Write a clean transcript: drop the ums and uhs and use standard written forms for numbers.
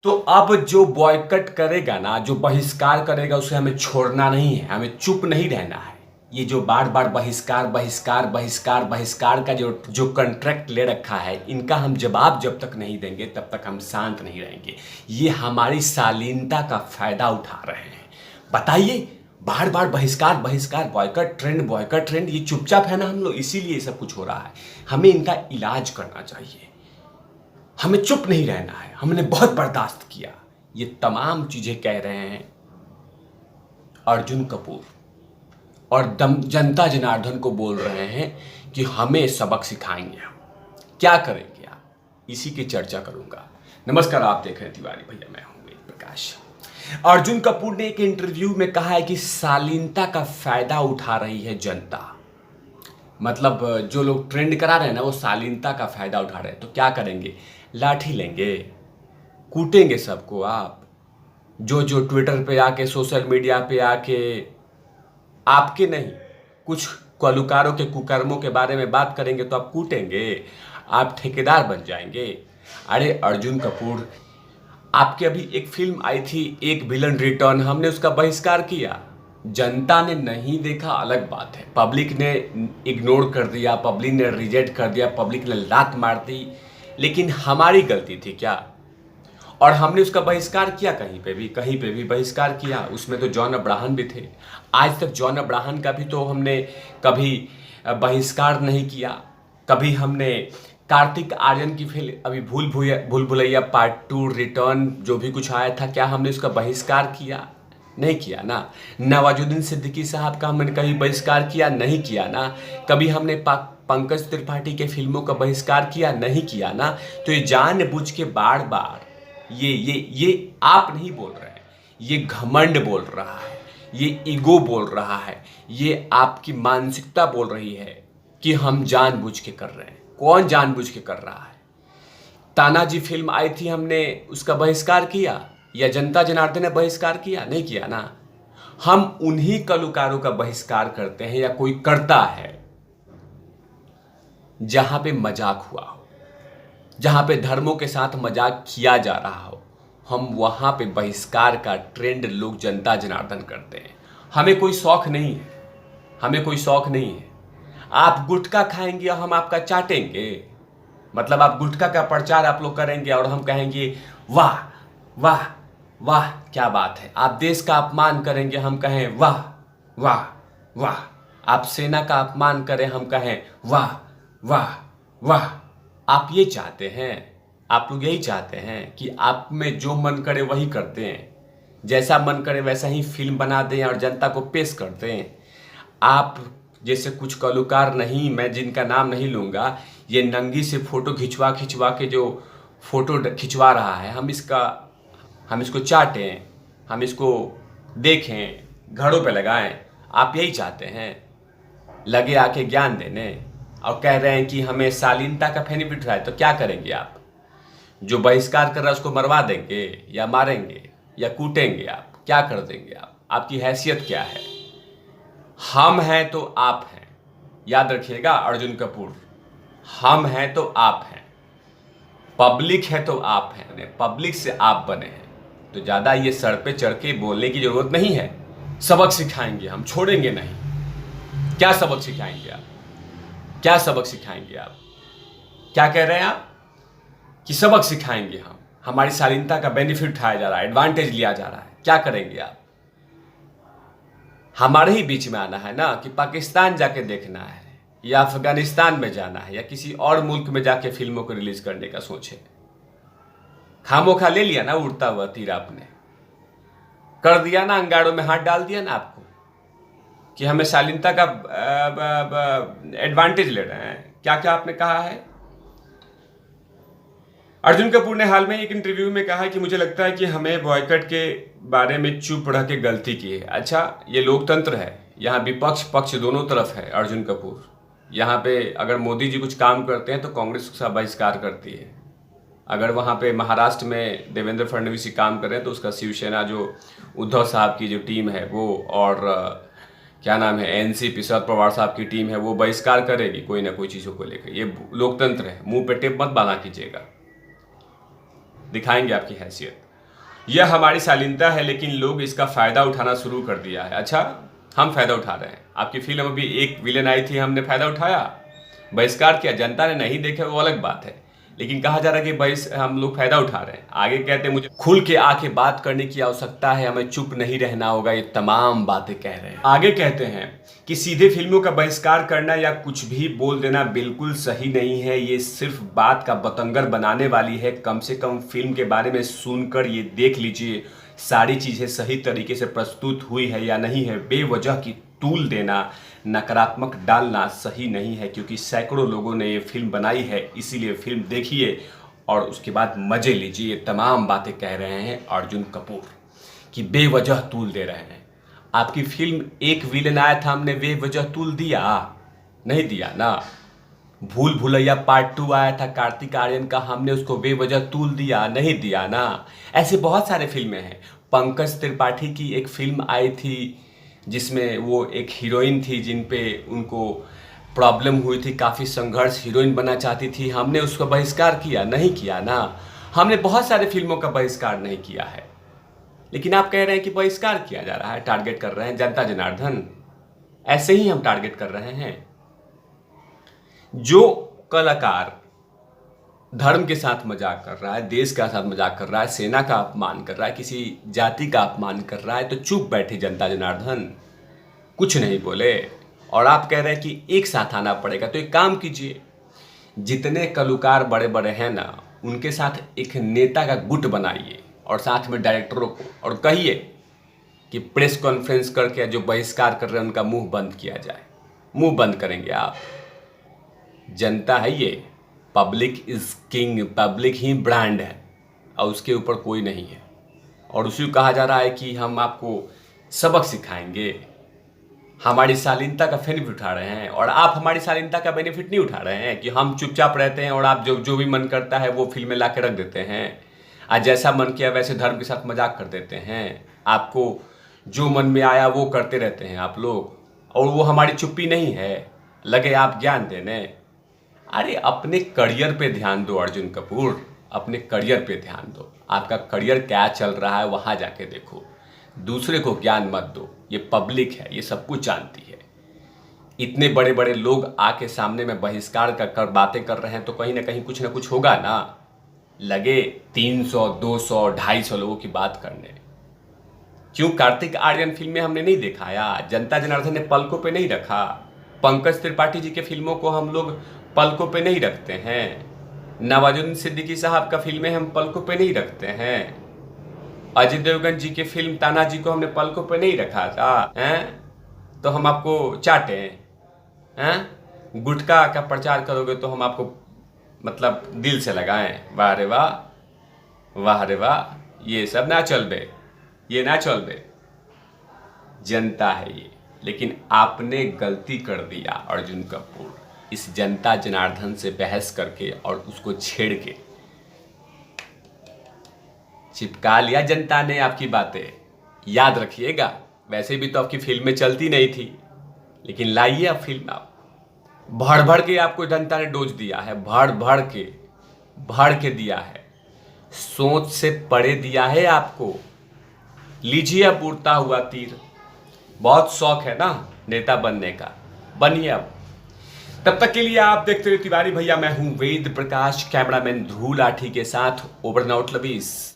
तो अब जो बॉयकट करेगा ना, जो बहिष्कार करेगा, उसे हमें छोड़ना नहीं है, हमें चुप नहीं रहना है। ये जो बार बार बहिष्कार बहिष्कार बहिष्कार बहिष्कार का जो जो कॉन्ट्रैक्ट ले रखा है, इनका हम जवाब जब तक नहीं देंगे तब तक हम शांत नहीं रहेंगे। ये हमारी शालीनता का फायदा उठा रहे हैं। बताइए, बार बार बहिष्कार बहिष्कार, बॉयकट ट्रेंड, ये चुपचाप है ना हम लोग, इसीलिए सब कुछ हो रहा है। हमें इनका इलाज करना चाहिए, हमें चुप नहीं रहना है। हमने बहुत बर्दाश्त किया। ये तमाम चीजें कह रहे हैं अर्जुन कपूर और जनता जनार्दन को बोल रहे हैं कि हमें सबक सिखाएंगे। हम क्या करेंगे आप, इसी की चर्चा करूंगा। नमस्कार, आप देख रहे हैं तिवारी भैया, मैं हूं वेद प्रकाश। अर्जुन कपूर ने एक इंटरव्यू में कहा है कि शालीनता का फायदा उठा रही है जनता। मतलब जो लोग ट्रेंड करा रहे हैं ना, वो शालीनता का फायदा उठा रहे हैं। तो क्या करेंगे? लाठी लेंगे, कूटेंगे सबको आप। जो जो ट्विटर पे आके, सोशल मीडिया पे आके, आपके नहीं, कुछ कलुकारों के कुकर्मों के बारे में बात करेंगे तो आप कूटेंगे, आप ठेकेदार बन जाएंगे। अरे अर्जुन कपूर, आपकी अभी एक फिल्म आई थी एक विलन रिटर्न, हमने उसका बहिष्कार किया। जनता ने नहीं देखा अलग बात है, पब्लिक ने इग्नोर कर दिया, पब्लिक ने रिजेक्ट कर दिया, पब्लिक ने लात मार दी, लेकिन हमारी गलती थी क्या? और हमने उसका बहिष्कार किया, कहीं पे भी बहिष्कार किया। उसमें तो जॉन अब्राहम भी थे। आज तक जॉन अब्राहम का भी तो हमने कभी बहिष्कार नहीं किया। कभी हमने कार्तिक आर्यन की फिल्म अभी भूल भुलैया पार्ट 2 रिटर्न, जो भी कुछ आया था, क्या हमने उसका बहिष्कार किया? नहीं किया ना। नवाजुद्दीन सिद्दीकी साहब का हमने कभी बहिष्कार किया? नहीं किया ना। कभी हमने पंकज त्रिपाठी के फिल्मों का बहिष्कार किया? नहीं किया ना। तो ये जानबूझ के बार बार ये आप नहीं बोल रहे हैं, ये घमंड बोल रहा है, ये ईगो बोल रहा है, ये आपकी मानसिकता बोल रही है कि हम जानबूझ के कर रहे हैं। कौन जानबूझ के कर रहा है? तानाजी फिल्म आई थी, हमने उसका बहिष्कार किया या जनता जनार्दन ने बहिष्कार किया? नहीं किया ना। हम उन्हीं कलाकारों का बहिष्कार करते हैं या कोई करता है जहां पे मजाक हुआ हो, जहां पे धर्मों के साथ मजाक किया जा रहा हो, हम वहां पे बहिष्कार का ट्रेंड लोग जनता जनार्दन करते हैं। हमें कोई शौक नहीं है, हमें कोई शौक नहीं है। आप गुटखा खाएंगे और हम आपका चाटेंगे? मतलब आप गुटखा का प्रचार आप लोग करेंगे और हम कहेंगे वाह वाह वाह क्या बात है। आप देश का अपमान करेंगे, हम कहें वाह वाह वाह। आप सेना का अपमान करें, हम कहें वाह वाह वाह। आप ये चाहते हैं, आप लोग यही चाहते हैं कि आप में जो मन करे वही करते हैं, जैसा मन करे वैसा ही फिल्म बना दें और जनता को पेश कर दें। आप जैसे कुछ कलाकार, नहीं, मैं जिनका नाम नहीं लूँगा, ये नंगी से फोटो खिंचवा खिंचवा के जो फोटो खिंचवा रहा है, हम इसको चाटें, हम इसको देखें, घरों पे लगाएं। आप यही चाहते हैं, लगे आके ज्ञान देने, और कह रहे हैं कि हमें शालीनता का बेनिफिट उठाए। तो क्या करेंगे आप? जो बहिष्कार कर रहा है उसको मरवा देंगे या मारेंगे या कूटेंगे? आप क्या कर देंगे? आप, आपकी हैसियत क्या है? हम हैं तो आप हैं, याद रखिएगा अर्जुन कपूर, हम हैं तो आप हैं, पब्लिक है तो आप हैं, पब्लिक से आप बने हैं। तो ज़्यादा ये सर पे चढ़ के बोलने की ज़रूरत नहीं है। सबक सिखाएंगे हम, छोड़ेंगे नहीं। क्या सबक सिखाएंगे आप? क्या सबक सिखाएंगे आप? क्या कह रहे हैं आप कि सबक सिखाएंगे हम? हमारी शालीनता का बेनिफिट उठाया जा रहा है, एडवांटेज लिया जा रहा है। क्या करेंगे आप? हमारे ही बीच में आना है ना, कि पाकिस्तान जाके देखना है या अफगानिस्तान में जाना है या किसी और मुल्क में जाके फिल्मों को रिलीज करने का सोचे? खामोखा ले लिया ना उड़ता हुआ तीर, आपने कर दिया ना, अंगारों में हाथ डाल दिया ना आपको, कि हमें शालीनता का एडवांटेज ले रहे हैं। क्या क्या आपने कहा है? अर्जुन कपूर ने हाल में एक इंटरव्यू में कहा कि मुझे लगता है कि हमें बॉयकट के बारे में चुप रह के गलती की है। अच्छा, ये लोकतंत्र है, यहाँ विपक्ष पक्ष दोनों तरफ है। अर्जुन कपूर, यहाँ पे अगर मोदी जी कुछ काम करते हैं तो कांग्रेस उसका बहिष्कार करती है। अगर वहाँ पे महाराष्ट्र में देवेंद्र फडणवीस काम कर रहे हैं तो उसका शिवसेना, जो उद्धव साहब की जो टीम है वो, और क्या नाम है, एनसीपी, शरद पवार साहब की टीम है, वो बहिष्कार करेगी कोई ना कोई चीज़ों को लेकर। ये लोकतंत्र है, मुंह पे टेप मत बांधा कीजिएगा, दिखाएंगे आपकी हैसियत। यह हमारी शालीनता है, लेकिन लोग इसका फायदा उठाना शुरू कर दिया है। अच्छा, हम फायदा उठा रहे हैं? आपकी फिल्म अभी एक विलेन आई थी, हमने फायदा उठाया, बहिष्कार किया, जनता ने नहीं देखे वो अलग बात है, लेकिन कहा जा रहा है कि हम लोग फायदा उठा रहे हैं। आगे कहते हैं मुझे खुल के आके बात करने की आवश्यकता है, हमें चुप नहीं रहना होगा, ये तमाम बातें कह रहे हैं। आगे कहते हैं कि सीधे फिल्मों का बहिष्कार करना या कुछ भी बोल देना बिल्कुल सही नहीं है, ये सिर्फ बात का बतंगर बनाने वाली है। कम से कम फिल्म के बारे में सुनकर ये देख लीजिए सारी चीज़ें सही तरीके से प्रस्तुत हुई है या नहीं है। बेवजह की तूल देना, नकारात्मक डालना सही नहीं है, क्योंकि सैकड़ों लोगों ने ये फिल्म बनाई है, इसीलिए फिल्म देखिए और उसके बाद मज़े लीजिए। ये तमाम बातें कह रहे हैं अर्जुन कपूर कि बेवजह तूल दे रहे हैं। आपकी फिल्म एक विलेन आया था, हमने बेवजह तूल दिया? नहीं दिया ना। भूल भुलैया पार्ट 2 आया था कार्तिक आर्यन का, हमने उसको बेवजह तूल दिया? नहीं दिया ना। ऐसे बहुत सारे फिल्में हैं। पंकज त्रिपाठी की एक फिल्म आई थी जिसमें वो एक हीरोइन थी जिन पे उनको प्रॉब्लम हुई थी, काफ़ी संघर्ष, हीरोइन बनना चाहती थी, हमने उसका बहिष्कार किया? नहीं किया ना। हमने बहुत सारे फिल्मों का बहिष्कार नहीं किया है, लेकिन आप कह रहे हैं कि बहिष्कार किया जा रहा है, टारगेट कर रहे हैं जनता जनार्दन। ऐसे ही हम टारगेट कर रहे हैं। जो कलाकार धर्म के साथ मजाक कर रहा है, देश के साथ मजाक कर रहा है, सेना का अपमान कर रहा है, किसी जाति का अपमान कर रहा है, तो चुप बैठे जनता जनार्दन, कुछ नहीं बोले। और आप कह रहे हैं कि एक साथ आना पड़ेगा, तो एक काम कीजिए, जितने कलाकार बड़े बड़े हैं ना, उनके साथ एक नेता का गुट बनाइए और साथ में डायरेक्टरों को, और कहिए कि प्रेस कॉन्फ्रेंस करके जो बहिष्कार कर रहे हैं उनका मुंह बंद किया जाए। मुंह बंद करेंगे आप? जनता है ये, public is king, public he brand है और उसके ऊपर कोई नहीं है। और उसी को कहा जा रहा है कि हम आपको सबक सिखाएंगे, हमारी शालीनता का बेनिफिट उठा रहे हैं, और आप हमारी शालीनता का बेनिफिट नहीं उठा रहे हैं कि हम चुपचाप रहते हैं और आप जो भी मन करता है वो फिल्में ला के रख देते हैं, आज जैसा मन किया वैसे धर्म के साथ मजाक कर देते हैं, आपको जो मन में आया वो करते रहते हैं आप लोग, और वो हमारी चुप्पी नहीं है, लगे आप ज्ञान देने। अरे अपने करियर पे ध्यान दो अर्जुन कपूर, अपने करियर पे ध्यान दो। आपका करियर क्या चल रहा है वहाँ जाके देखो, दूसरे को ज्ञान मत दो। ये पब्लिक है, ये सब कुछ जानती है। इतने बड़े बड़े लोग आके सामने में बहिष्कार कर बातें कर रहे हैं, तो कहीं ना कुछ होगा ना। लगे 300, 200, 250 लोगों की बात करने। क्यों कार्तिक आर्यन फिल्में हमने नहीं दिखाया? जनता जनार्दन ने पलकों पे नहीं रखा? पंकज त्रिपाठी जी के फिल्मों को हम लोग पलकों पे नहीं रखते हैं? नवाजुद्दीन सिद्दीकी साहब का फिल्में हम पलकों पे नहीं रखते हैं? अजय देवगन जी के फिल्म तानाजी को हमने पलकों पे नहीं रखा था? हैं? तो हम आपको चाटे हैं? गुटखा का प्रचार करोगे तो हम आपको मतलब दिल से लगाएं? वाह रे वाह, वाह रे वाह, ये सब ना चल बे, ये ना चल बे। जनता है ये, लेकिन आपने गलती कर दिया अर्जुन कपूर, इस जनता जनार्दन से बहस करके और उसको छेड़ के चिपका लिया जनता ने आपकी बातें। याद रखिएगा, वैसे भी तो आपकी फिल्में चलती नहीं थी, लेकिन लाइए अब फिल्म। आप भर भर के आपको जनता ने डोज दिया है, भर के दिया है, सोच से परे दिया है आपको। लीजिए अब उड़ता हुआ तीर। बहुत शौक है ना नेता बनने का, बनिए अब। तब तक के लिए आप देखते रहिए तिवारी भैया, मैं हूं वेद प्रकाश, कैमरामैन ध्रुव लाठी के साथ। Over and out lovies.